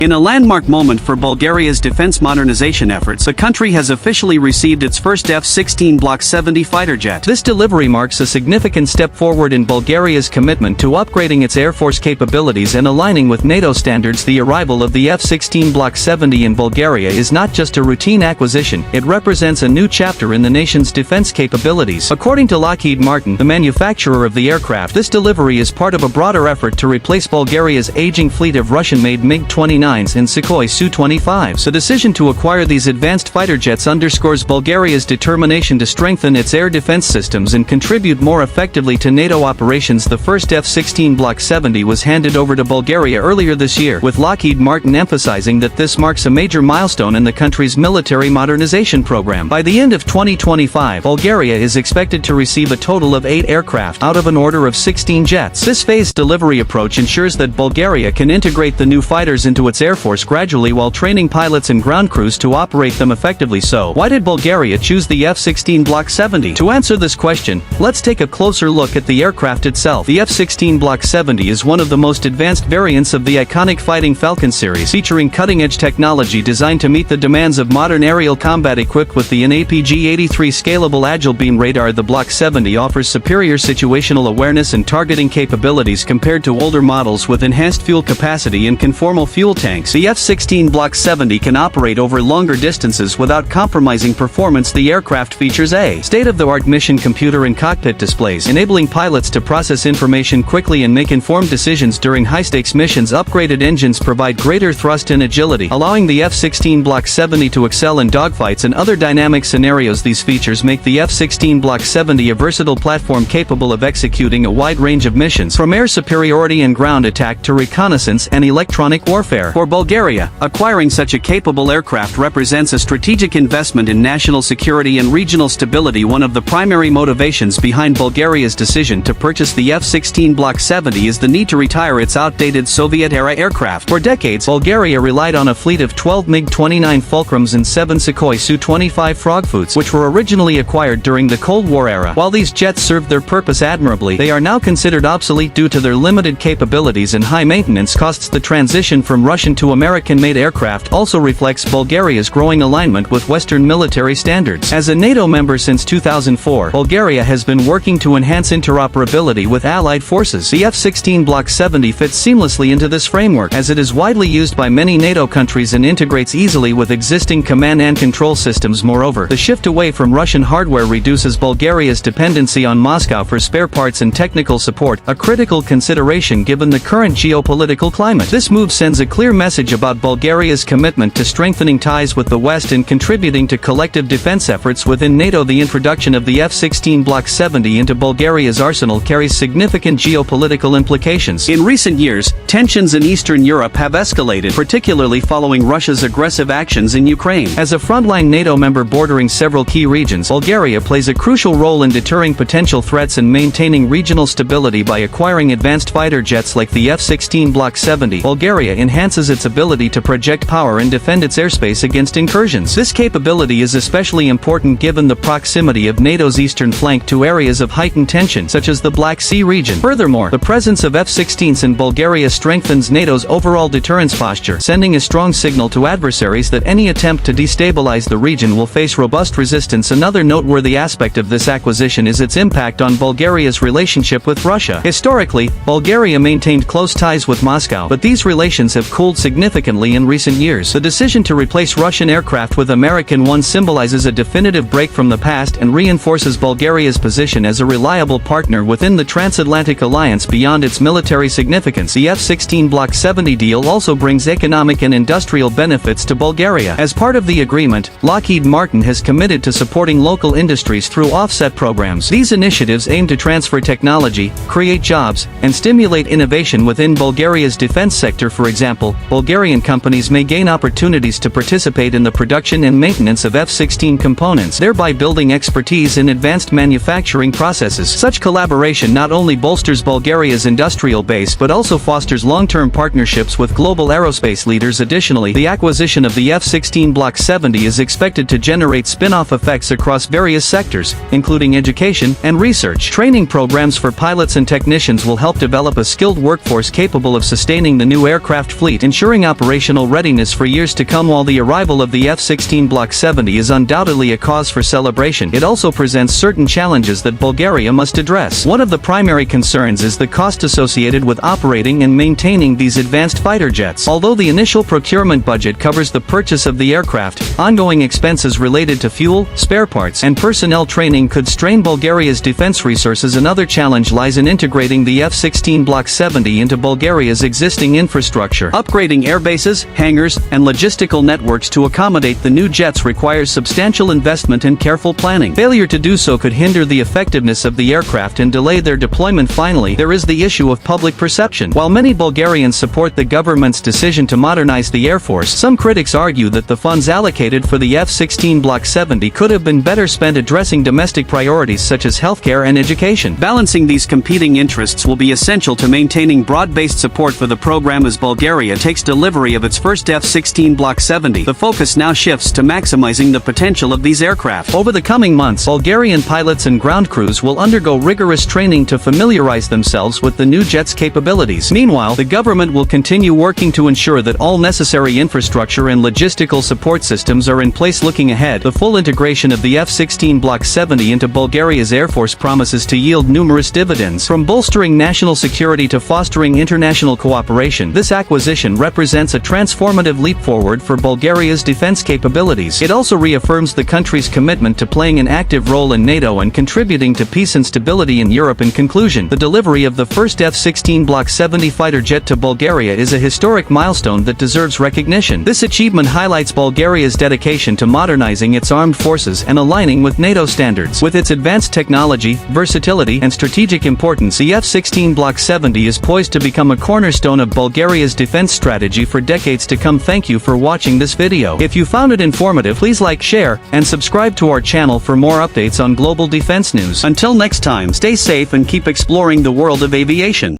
In a landmark moment for Bulgaria's defense modernization efforts, the country has officially received its first F-16 Block 70 fighter jet. This delivery marks a significant step forward in Bulgaria's commitment to upgrading its Air Force capabilities and aligning with NATO standards. The arrival of the F-16 Block 70 in Bulgaria is not just a routine acquisition, it represents a new chapter in the nation's defense capabilities. According to Lockheed Martin, the manufacturer of the aircraft, this delivery is part of a broader effort to replace Bulgaria's aging fleet of Russian-made MiG-29s and Su-25s. The decision to acquire these advanced fighter jets underscores Bulgaria's determination to strengthen its air defense systems and contribute more effectively to NATO operations. The first F-16 Block 70 was handed over to Bulgaria earlier this year, with Lockheed Martin emphasizing that this marks a major milestone in the country's military modernization program. By the end of 2025, Bulgaria is expected to receive a total of 8 aircraft out of an order of 16 jets. This phased delivery approach ensures that Bulgaria can integrate the new fighters into its Air Force gradually while training pilots and ground crews to operate them effectively. So, why did Bulgaria choose the F-16 Block 70? To answer this question, let's take a closer look at the aircraft itself. The F-16 Block 70 is one of the most advanced variants of the iconic Fighting Falcon series, featuring cutting-edge technology designed to meet the demands of modern aerial combat. Equipped with the APG-83 scalable agile beam radar, the Block 70 offers superior situational awareness and targeting capabilities compared to older models with enhanced fuel capacity and conformal fuel tanks. The F-16 Block 70 can operate over longer distances without compromising performance. The aircraft features a state-of-the-art mission computer and cockpit displays, enabling pilots to process information quickly and make informed decisions during high-stakes missions. Upgraded engines provide greater thrust and agility, allowing the F-16 Block 70 to excel in dogfights and other dynamic scenarios. These features make the F-16 Block 70 a versatile platform capable of executing a wide range of missions, from air superiority and ground attack to reconnaissance and electronic warfare. For Bulgaria, acquiring such a capable aircraft represents a strategic investment in national security and regional stability. One of the primary motivations behind Bulgaria's decision to purchase the F-16 Block 70 is the need to retire its outdated Soviet-era aircraft. For decades, Bulgaria relied on a fleet of 12 MiG-29 Fulcrums and 7 Sukhoi Su-25 Frogfoots, which were originally acquired during the Cold War era. While these jets served their purpose admirably, they are now considered obsolete due to their limited capabilities and high maintenance costs. The transition from Russian to American-made aircraft also reflects Bulgaria's growing alignment with Western military standards. As a NATO member since 2004, Bulgaria has been working to enhance interoperability with allied forces. The F-16 Block 70 fits seamlessly into this framework, as it is widely used by many NATO countries and integrates easily with existing command and control systems. Moreover, the shift away from Russian hardware reduces Bulgaria's dependency on Moscow for spare parts and technical support, a critical consideration given the current geopolitical climate. This move sends a clear message about Bulgaria's commitment to strengthening ties with the West and contributing to collective defense efforts within NATO. The introduction of the F-16 Block 70 into Bulgaria's arsenal carries significant geopolitical implications. In recent years, tensions in Eastern Europe have escalated, particularly following Russia's aggressive actions in Ukraine. As a frontline NATO member bordering several key regions, Bulgaria plays a crucial role in deterring potential threats and maintaining regional stability. By acquiring advanced fighter jets like the F-16 Block 70, Bulgaria enhances its ability to project power and defend its airspace against incursions. This capability is especially important given the proximity of NATO's eastern flank to areas of heightened tension, such as the Black Sea region. Furthermore, the presence of F-16s in Bulgaria strengthens NATO's overall deterrence posture, sending a strong signal to adversaries that any attempt to destabilize the region will face robust resistance. Another noteworthy aspect of this acquisition is its impact on Bulgaria's relationship with Russia. Historically, Bulgaria maintained close ties with Moscow, but these relations have cooled significantly in recent years. The decision to replace Russian aircraft with American ones symbolizes a definitive break from the past and reinforces Bulgaria's position as a reliable partner within the transatlantic alliance. Beyond its military significance, the F-16 Block 70 deal also brings economic and industrial benefits to Bulgaria. As part of the agreement, Lockheed Martin has committed to supporting local industries through offset programs. These initiatives aim to transfer technology, create jobs, and stimulate innovation within Bulgaria's defense sector. For example, Bulgarian companies may gain opportunities to participate in the production and maintenance of F-16 components, thereby building expertise in advanced manufacturing processes. Such collaboration not only bolsters Bulgaria's industrial base but also fosters long-term partnerships with global aerospace leaders. Additionally, the acquisition of the F-16 Block 70 is expected to generate spin-off effects across various sectors, including education and research. Training programs for pilots and technicians will help develop a skilled workforce capable of sustaining the new aircraft fleet. ensuring operational readiness for years to come. While the arrival of the F-16 Block 70 is undoubtedly a cause for celebration, it also presents certain challenges that Bulgaria must address. One of the primary concerns is the cost associated with operating and maintaining these advanced fighter jets. Although the initial procurement budget covers the purchase of the aircraft, ongoing expenses related to fuel, spare parts, and personnel training could strain Bulgaria's defense resources. Another challenge lies in integrating the F-16 Block 70 into Bulgaria's existing infrastructure. Upgrading airbases, hangars, and logistical networks to accommodate the new jets requires substantial investment and careful planning. Failure to do so could hinder the effectiveness of the aircraft and delay their deployment. Finally, there is the issue of public perception. While many Bulgarians support the government's decision to modernize the Air Force, some critics argue that the funds allocated for the F-16 Block 70 could have been better spent addressing domestic priorities such as healthcare and education. Balancing these competing interests will be essential to maintaining broad-based support for the program as Bulgaria takes delivery of its first F-16 Block 70. The focus now shifts to maximizing the potential of these aircraft. Over the coming months, Bulgarian pilots and ground crews will undergo rigorous training to familiarize themselves with the new jet's capabilities. Meanwhile, the government will continue working to ensure that all necessary infrastructure and logistical support systems are in place. Looking ahead, the full integration of the F-16 Block 70 into Bulgaria's Air Force promises to yield numerous dividends. From bolstering national security to fostering international cooperation, this acquisition represents a transformative leap forward for Bulgaria's defense capabilities. It also reaffirms the country's commitment to playing an active role in NATO and contributing to peace and stability in Europe. In conclusion, the delivery of the first F-16 Block 70 fighter jet to Bulgaria is a historic milestone that deserves recognition. This achievement highlights Bulgaria's dedication to modernizing its armed forces and aligning with NATO standards. With its advanced technology, versatility, and strategic importance, the F-16 Block 70 is poised to become a cornerstone of Bulgaria's defense strategy for decades to come. Thank you for watching this video. If you found it informative, please like, share, and subscribe to our channel for more updates on global defense news. Until next time, stay safe and keep exploring the world of aviation.